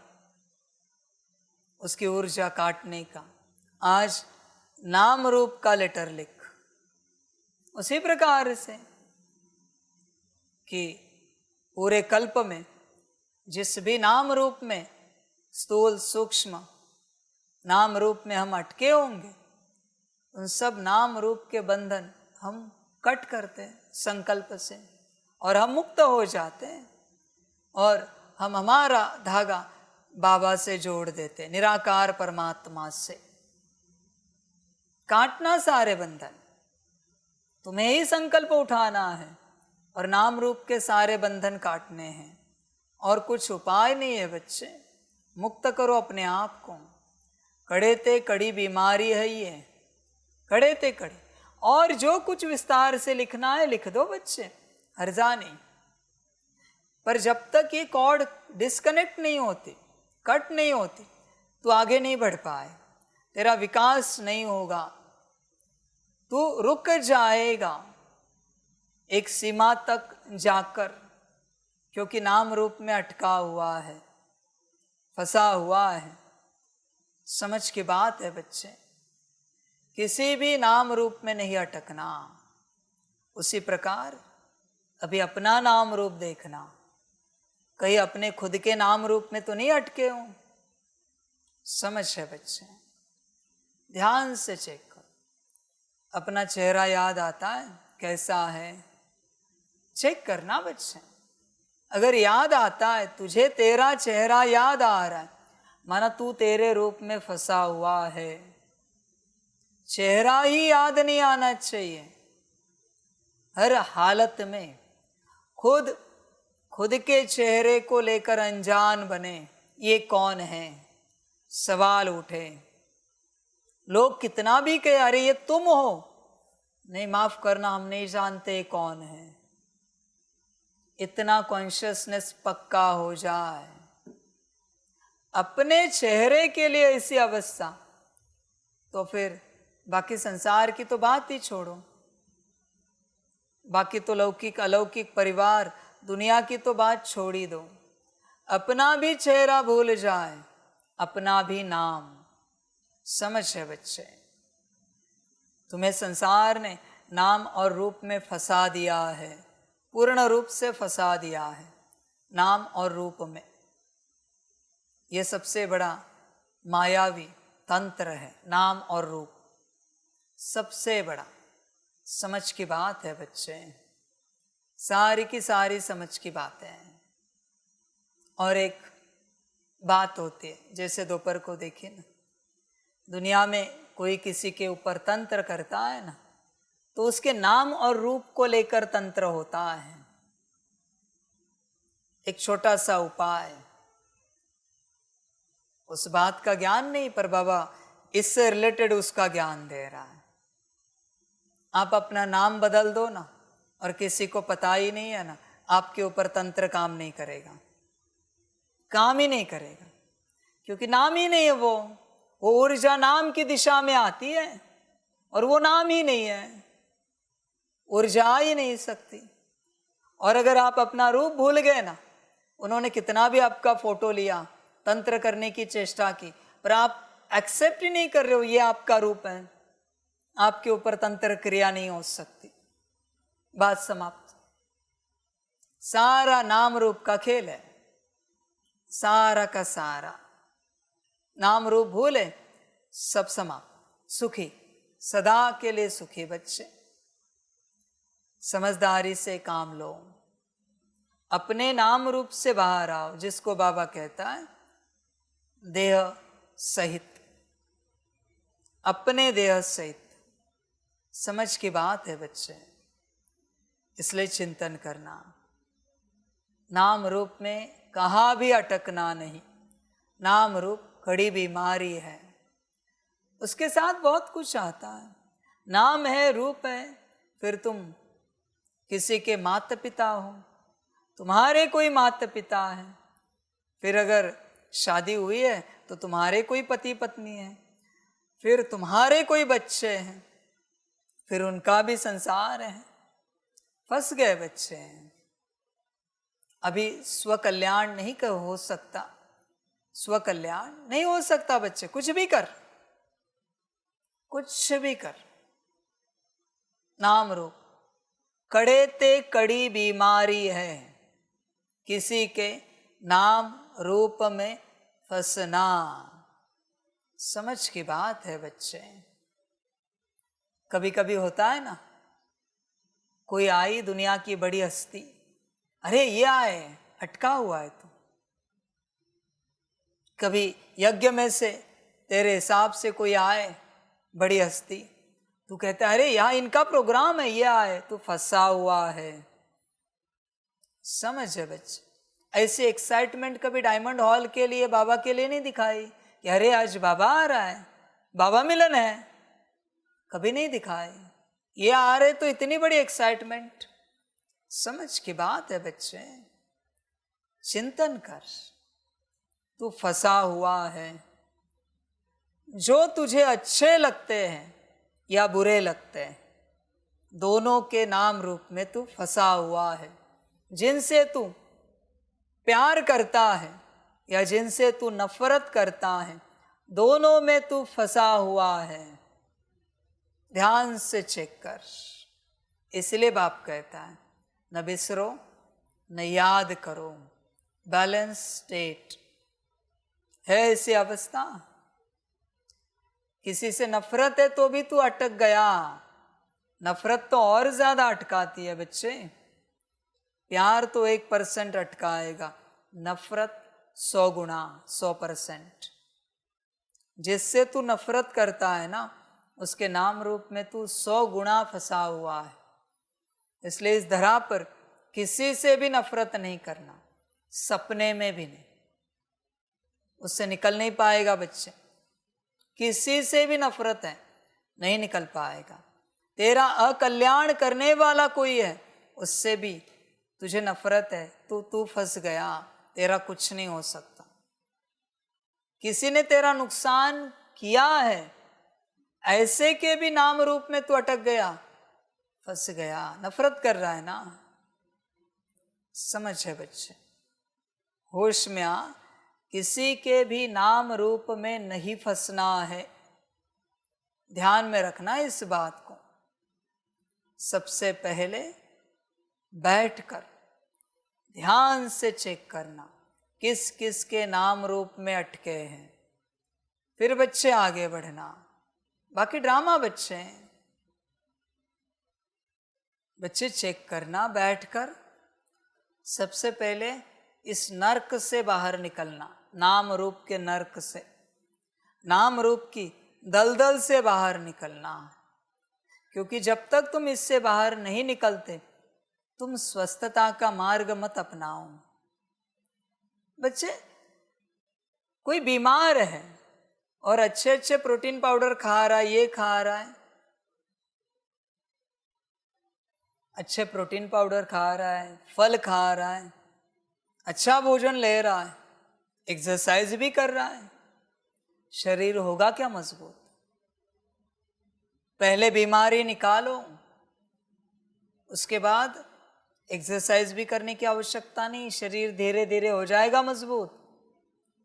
उसकी ऊर्जा काटने का, आज नाम रूप का लेटर लिख। उसी प्रकार से कि पूरे कल्प में जिस भी नाम रूप में, स्थूल सूक्ष्म नाम रूप में हम अटके होंगे, उन सब नाम रूप के बंधन हम कट करते हैं संकल्प से, और हम मुक्त हो जाते हैं, और हम हमारा धागा बाबा से जोड़ देते हैं, निराकार परमात्मा से। काटना सारे बंधन, तुम्हें ही संकल्प उठाना है और नाम रूप के सारे बंधन काटने हैं, और कुछ उपाय नहीं है बच्चे। मुक्त करो अपने आप को। कड़े ते कड़ी बीमारी है ये, कड़े ते कड़ी। और जो कुछ विस्तार से लिखना है लिख दो बच्चे, हर्जा नहीं। पर जब तक ये कॉर्ड डिस्कनेक्ट नहीं होती, कट नहीं होती, तो आगे नहीं बढ़ पाए, तेरा विकास नहीं होगा, तू रुक जाएगा एक सीमा तक जाकर, क्योंकि नाम रूप में अटका हुआ है, फंसा हुआ है। समझ की बात है बच्चे, किसी भी नाम रूप में नहीं अटकना। उसी प्रकार अभी अपना नाम रूप देखना, कहीं अपने खुद के नाम रूप में तो नहीं अटके हो। समझ है बच्चे? ध्यान से चेक करो, अपना चेहरा याद आता है कैसा है? चेक करना बच्चे। अगर याद आता है, तुझे तेरा चेहरा याद आ रहा है, माना तू तेरे रूप में फंसा हुआ है। चेहरा ही याद नहीं आना चाहिए हर हालत में। खुद के चेहरे को लेकर अनजान बने, ये कौन है, सवाल उठे। लोग कितना भी कहे अरे ये तुम हो, नहीं माफ करना हम नहीं जानते कौन है। इतना कॉन्शियसनेस पक्का हो जाए अपने चेहरे के लिए ऐसी अवस्था, तो फिर बाकी संसार की तो बात ही छोड़ो, बाकी तो लौकिक अलौकिक परिवार दुनिया की तो बात छोड़ ही दो। अपना भी चेहरा भूल जाए, अपना भी नाम। समझ है बच्चे, तुम्हें संसार ने नाम और रूप में फंसा दिया है, पूर्ण रूप से फंसा दिया है नाम और रूप में। यह सबसे बड़ा मायावी तंत्र है, नाम और रूप सबसे बड़ा। समझ की बात है बच्चे, सारी की सारी समझ की बातें हैं। और एक बात होती है, जैसे दोपहर को देखिए ना, दुनिया में कोई किसी के ऊपर तंत्र करता है ना, तो उसके नाम और रूप को लेकर तंत्र होता है। एक छोटा सा उपाय, उस बात का ज्ञान नहीं, पर बाबा इससे रिलेटेड उसका ज्ञान दे रहा है। आप अपना नाम बदल दो ना, और किसी को पता ही नहीं है ना, आपके ऊपर तंत्र काम नहीं करेगा, काम ही नहीं करेगा, क्योंकि नाम ही नहीं है। वो ऊर्जा नाम की दिशा में आती है, और वो नाम ही नहीं है, ऊर्जा आ ही नहीं सकती। और अगर आप अपना रूप भूल गए ना, उन्होंने कितना भी आपका फोटो लिया, तंत्र करने की चेष्टा की, पर आप एक्सेप्ट ही नहीं कर रहे हो ये आपका रूप है, आपके ऊपर तंत्र क्रिया नहीं हो सकती। बात समाप्त। सारा नाम रूप का खेल है, सारा का सारा। नाम रूप भूले, सब समाप्त। सुखी, सदा के लिए सुखी बच्चे। समझदारी से काम लो, अपने नाम रूप से बाहर आओ, जिसको बाबा कहता है देह सहित, अपने देह सहित। समझ की बात है बच्चे, इसलिए चिंतन करना, नाम रूप में कहाँ भी अटकना नहीं। नाम रूप कड़ी बीमारी है, उसके साथ बहुत कुछ आता है। नाम है, रूप है, फिर तुम किसी के माता पिता हो, तुम्हारे कोई माता पिता है, फिर अगर शादी हुई है तो तुम्हारे कोई पति पत्नी है, फिर तुम्हारे कोई बच्चे हैं, फिर उनका भी संसार है। फंस गए बच्चे। अभी स्व कल्याण नहीं हो सकता, स्व कल्याण नहीं हो सकता बच्चे। कुछ भी कर, कुछ भी कर, नाम रूप कड़े ते कड़ी बीमारी है, किसी के नाम रूप में फंसना। समझ की बात है बच्चे। कभी कभी होता है ना, कोई आई दुनिया की बड़ी हस्ती, अरे ये आए, अटका हुआ है तू। कभी यज्ञ में से तेरे हिसाब से कोई आए बड़ी हस्ती, तू कहता है अरे यहाँ इनका प्रोग्राम है, ये आए, तू फंसा हुआ है। समझ है बच्चे। ऐसी एक्साइटमेंट कभी डायमंड हॉल के लिए, बाबा के लिए नहीं दिखाई कि अरे आज बाबा आ रहा है, बाबा मिलन है, कभी नहीं दिखाई। ये आ रहे तो इतनी बड़ी एक्साइटमेंट। समझ की बात है बच्चे, चिंतन कर, तू फंसा हुआ है। जो तुझे अच्छे लगते हैं या बुरे लगते हैं, दोनों के नाम रूप में तू फंसा हुआ है। जिनसे तू प्यार करता है या जिनसे तू नफरत करता है, दोनों में तू फंसा हुआ है। ध्यान से चेक कर। इसलिए बाप कहता है न बिसरो न याद करो, बैलेंस स्टेट है ऐसी अवस्था। किसी से नफरत है तो भी तू अटक गया। नफरत तो और ज्यादा अटकाती है बच्चे। प्यार तो 1% अटकाएगा, नफरत 100 गुना, 100%। जिससे तू नफरत करता है ना, उसके नाम रूप में तू 100 गुना फंसा हुआ है। इसलिए इस धरा पर किसी से भी नफरत नहीं करना, सपने में भी नहीं। उससे निकल नहीं पाएगा बच्चे। किसी से भी नफरत है, नहीं निकल पाएगा। तेरा अकल्याण करने वाला कोई है, उससे भी तुझे नफरत है, तू फंस गया, तेरा कुछ नहीं हो सकता। किसी ने तेरा नुकसान किया है, ऐसे के भी नाम रूप में तू अटक गया, फंस गया, नफरत कर रहा है ना। समझ है बच्चे, होश में आ, किसी के भी नाम रूप में नहीं फंसना है। ध्यान में रखना इस बात को। सबसे पहले बैठकर ध्यान से चेक करना किस किस के नाम रूप में अटके हैं, फिर बच्चे आगे बढ़ना। बाकी ड्रामा बच्चे हैं, बच्चे चेक करना बैठकर। सबसे पहले इस नर्क से बाहर निकलना, नाम रूप के नर्क से, नाम रूप की दलदल से बाहर निकलना। क्योंकि जब तक तुम इससे बाहर नहीं निकलते, तुम स्वस्थता का मार्ग मत अपनाओ। बच्चे, कोई बीमार है और अच्छे अच्छे प्रोटीन पाउडर खा रहा है, ये खा रहा है, अच्छे प्रोटीन पाउडर खा रहा है, फल खा रहा है, अच्छा भोजन ले रहा है, एक्सरसाइज भी कर रहा है, शरीर होगा क्या मजबूत? पहले बीमारी निकालो, उसके बाद एक्सरसाइज भी करने की आवश्यकता नहीं, शरीर धीरे धीरे हो जाएगा मजबूत।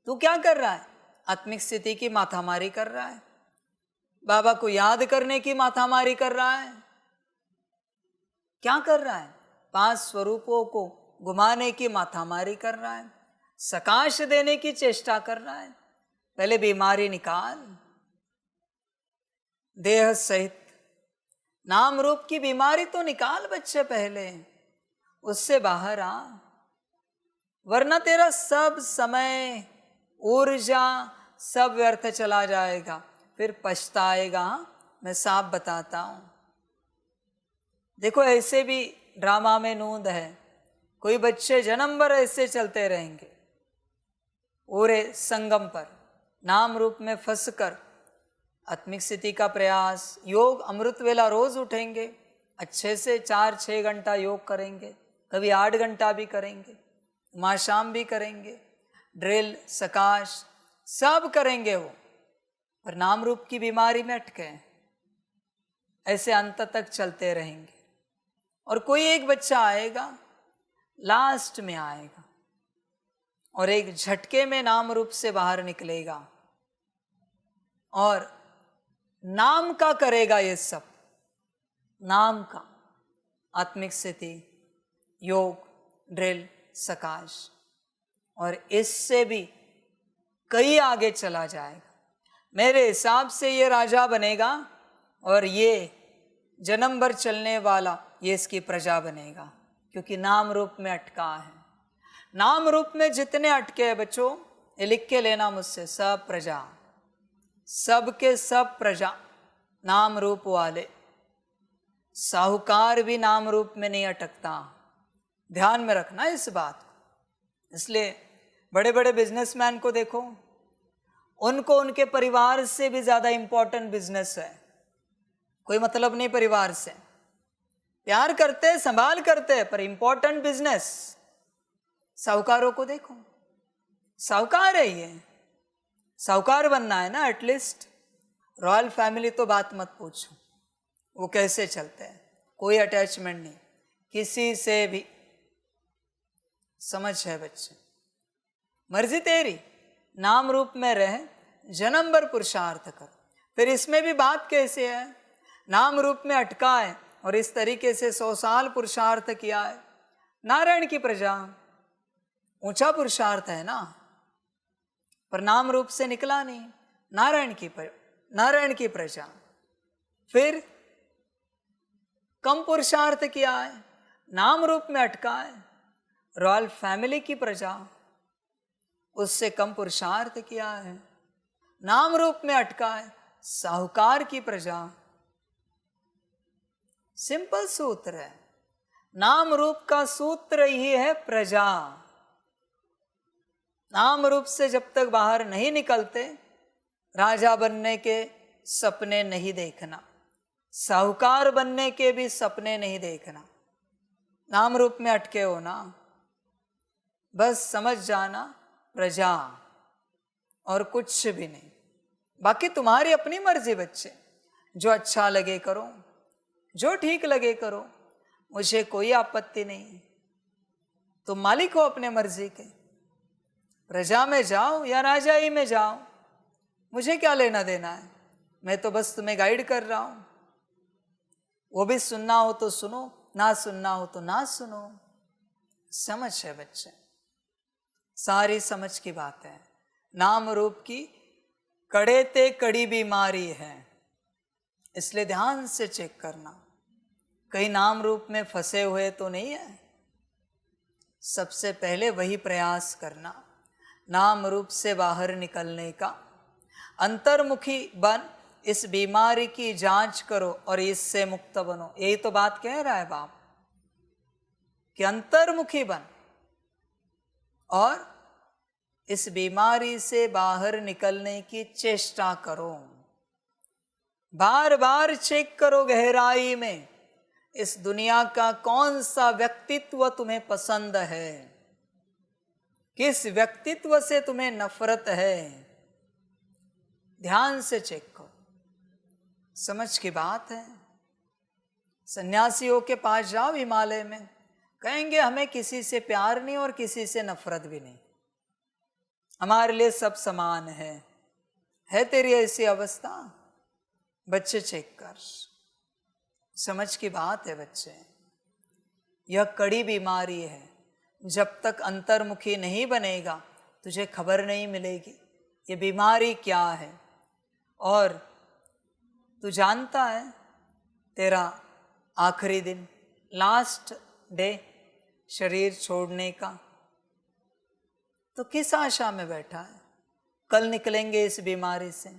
तू क्या कर रहा है? आत्मिक स्थिति की माथामारी कर रहा है, बाबा को याद करने की माथामारी कर रहा है। क्या कर रहा है? 5 स्वरूपों को घुमाने की माथामारी कर रहा है, सकाश देने की चेष्टा कर रहा है। पहले बीमारी निकाल, देह सहित नाम रूप की बीमारी तो निकाल बच्चे, पहले उससे बाहर आ, वरना तेरा सब समय, ऊर्जा सब व्यर्थ चला जाएगा, फिर पछताएगा। मैं साफ बताता हूं। देखो, ऐसे भी ड्रामा में नूंद है, कोई बच्चे जन्म भर ऐसे चलते रहेंगे, पूरे संगम पर नाम रूप में फंसकर आत्मिक स्थिति का प्रयास, योग अमृत वेला रोज उठेंगे, अच्छे से 4-6 घंटा योग करेंगे, कभी 8 घंटा भी करेंगे, माँ शाम भी करेंगे, ड्रिल सकाश सब करेंगे वो, पर नाम रूप की बीमारी में अटके, ऐसे अंत तक चलते रहेंगे। और कोई एक बच्चा आएगा, लास्ट में आएगा और एक झटके में नाम रूप से बाहर निकलेगा और नाम का करेगा ये सब, नाम का, आत्मिक स्थिति, योग, ड्रिल, सकाश, और इससे भी कई आगे चला जाएगा। मेरे हिसाब से ये राजा बनेगा और ये जन्म भर चलने वाला ये इसकी प्रजा बनेगा, क्योंकि नाम रूप में अटका है। नाम रूप में जितने अटके हैं बच्चों, ये लिख के लेना मुझसे, सब प्रजा, सबके सब प्रजा नाम रूप वाले। साहूकार भी नाम रूप में नहीं अटकता, ध्यान में रखना इस बात को। इसलिए बड़े बड़े बिजनेसमैन को देखो, उनको उनके परिवार से भी ज्यादा इंपॉर्टेंट बिजनेस है, कोई मतलब नहीं परिवार से, प्यार करते संभाल करते, पर इंपॉर्टेंट बिजनेस। साहूकारों को देखो, साहूकार है ये, साहूकार बनना है ना एटलीस्ट। रॉयल फैमिली तो बात मत पूछो, वो कैसे चलते हैं, कोई अटैचमेंट नहीं किसी से भी। समझ है बच्चे, मर्जी तेरी, नाम रूप में रह, जन्म भर पुरुषार्थ कर। फिर इसमें भी बात कैसे है, नाम रूप में अटका है और इस तरीके से 100 साल पुरुषार्थ किया है। नारायण की प्रजा ऊंचा पुरुषार्थ है ना, पर नाम रूप से निकला नहीं। नारायण की प्रजा फिर कम पुरुषार्थ किया है, नाम रूप में अटका है। रॉयल फैमिली की प्रजा उससे कम पुरुषार्थ किया है, नाम रूप में अटका है। साहूकार की प्रजा, सिंपल सूत्र है, नाम रूप का सूत्र ही है प्रजा। नाम रूप से जब तक बाहर नहीं निकलते, राजा बनने के सपने नहीं देखना, साहूकार बनने के भी सपने नहीं देखना। नाम रूप में अटके हो ना, बस समझ जाना प्रजा और कुछ भी नहीं। बाकी तुम्हारी अपनी मर्जी बच्चे, जो अच्छा लगे करो, जो ठीक लगे करो, मुझे कोई आपत्ति नहीं। तुम मालिक हो अपने मर्जी के, प्रजा में जाओ या राजाई में जाओ, मुझे क्या लेना देना है। मैं तो बस तुम्हें गाइड कर रहा हूं। वो भी सुनना हो तो सुनो, ना सुनना हो तो ना सुनो। समझ है बच्चे, सारी समझ की बात है। नाम रूप की कड़े ते कड़ी बीमारी है, इसलिए ध्यान से चेक करना कहीं नाम रूप में फंसे हुए तो नहीं है। सबसे पहले वही प्रयास करना, नाम रूप से बाहर निकलने का। अंतर्मुखी बन, इस बीमारी की जांच करो और इससे मुक्त बनो। यही तो बात कह रहा है बाप कि अंतर्मुखी बन और इस बीमारी से बाहर निकलने की चेष्टा करो। बार बार चेक करो गहराई में, इस दुनिया का कौन सा व्यक्तित्व तुम्हें पसंद है, किस व्यक्तित्व से तुम्हें नफरत है। ध्यान से चेक करो, समझ की बात है। सन्यासियों के पास जाओ हिमालय में, कहेंगे हमें किसी से प्यार नहीं और किसी से नफरत भी नहीं, हमारे लिए सब समान है तेरी ऐसी अवस्था? बच्चे चेक कर, समझ की बात है बच्चे। यह कड़ी बीमारी है, जब तक अंतर्मुखी नहीं बनेगा तुझे खबर नहीं मिलेगी ये बीमारी क्या है। और तू जानता है तेरा आखिरी दिन, लास्ट डे शरीर छोड़ने का, तो किस आशा में बैठा है? कल निकलेंगे इस बीमारी से,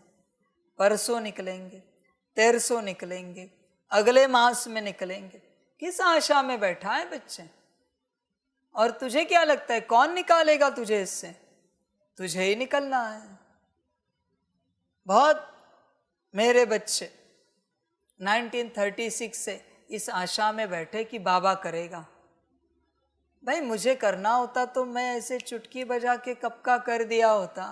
परसों निकलेंगे, तेरसों निकलेंगे, अगले मास में निकलेंगे, किस आशा में बैठा है बच्चे? और तुझे क्या लगता है कौन निकालेगा तुझे इससे? तुझे ही निकलना है। बहुत मेरे बच्चे 1936 से इस आशा में बैठे कि बाबा करेगा। भाई मुझे करना होता तो मैं ऐसे चुटकी बजा के कब का कर दिया होता।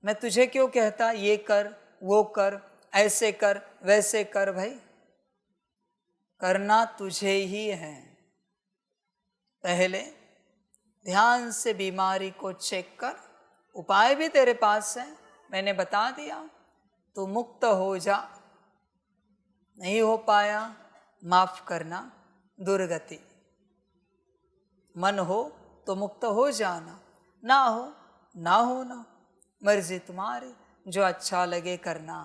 मैं तुझे क्यों कहता ये कर वो कर, ऐसे कर वैसे कर। भाई करना तुझे ही है। पहले ध्यान से बीमारी को चेक कर, उपाय भी तेरे पास है, मैंने बता दिया। तो मुक्त हो जा, नहीं हो पाया माफ करना, दुर्गति। मन हो तो मुक्त हो जाना, ना हो ना होना, मर्जी तुम्हारी, जो अच्छा लगे करना।